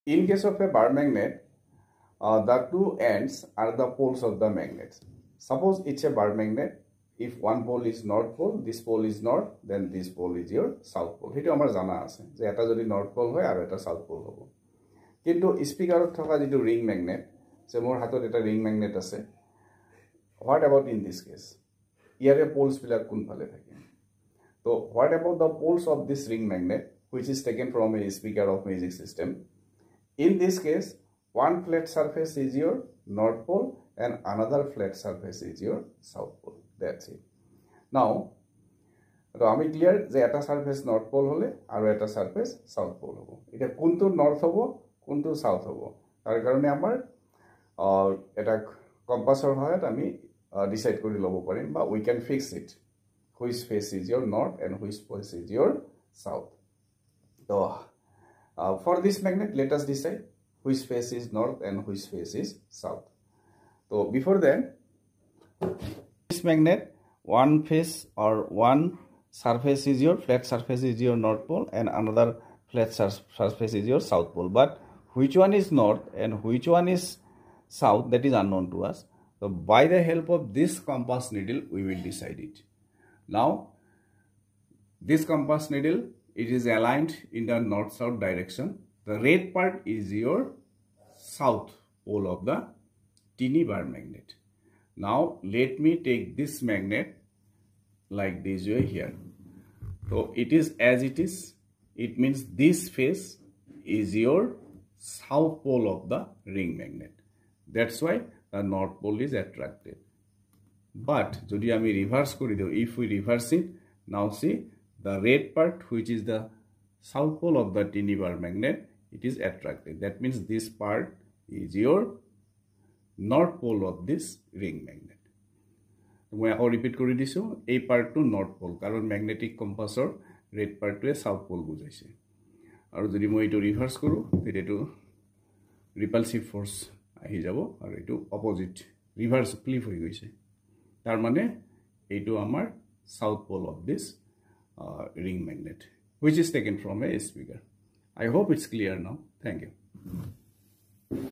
In case of a bar magnet, the two ends are the poles of the magnet. Suppose it's a bar magnet. If one pole is north pole, this pole is north, then this pole is your south pole. Hito amar jana ase je eta jodi north pole hoy aru eta south pole hobo. Kintu speaker ot thoka jitu ring magnet, je mor hatot eta ring magnet ase. What about in this case? Here poles bilak kun phale thake. So what about the poles of this ring magnet, which is taken from a speaker of music system? In this case, one flat surface is your north pole and another flat surface is your south pole. That's it. Now, আমি clear যে এটা surface north pole হলে আর এটা surface south pole হবো। এটা কোনটো north হবো কোনটো সাউথ হবো তার কারণে আমার এটা কম্পাসৰ সহায়ত আমি ডিসাইড কৰি লব পাৰিম বা we can fix it which face is your north and which face is your south. So for this magnet, let us decide which face is north and which face is south. So before then, this magnet, one face or one surface is your flat surface is your north pole and another flat surface is your south pole. But which one is north and which one is south, that is unknown to us. So by the help of this compass needle, we will decide it. Now, this compass needle, it is aligned in the north-south direction. The red part is your south pole of the tiny bar magnet. Now, let me take this magnet like this way here. So, it is as it is. It means this face is your south pole of the ring magnet. That's why the north pole is attracted. But, jodi ami reverse kori do, if we reverse it, now see, the red part, which is the south pole of the tiny bar magnet, it is attracted. That means this part is your north pole of this ring magnet. I will repeat kori disu, a part to north pole, karon magnetic compass or red part to a south pole bujaise. Aru jodi moi etu reverse koru, etu repulsive force ahi jabo aru etu opposite reverse flip hoi goise. Tar mane etu amar south pole of this ring magnet, which is taken from a speaker. I hope it's clear now. Thank you.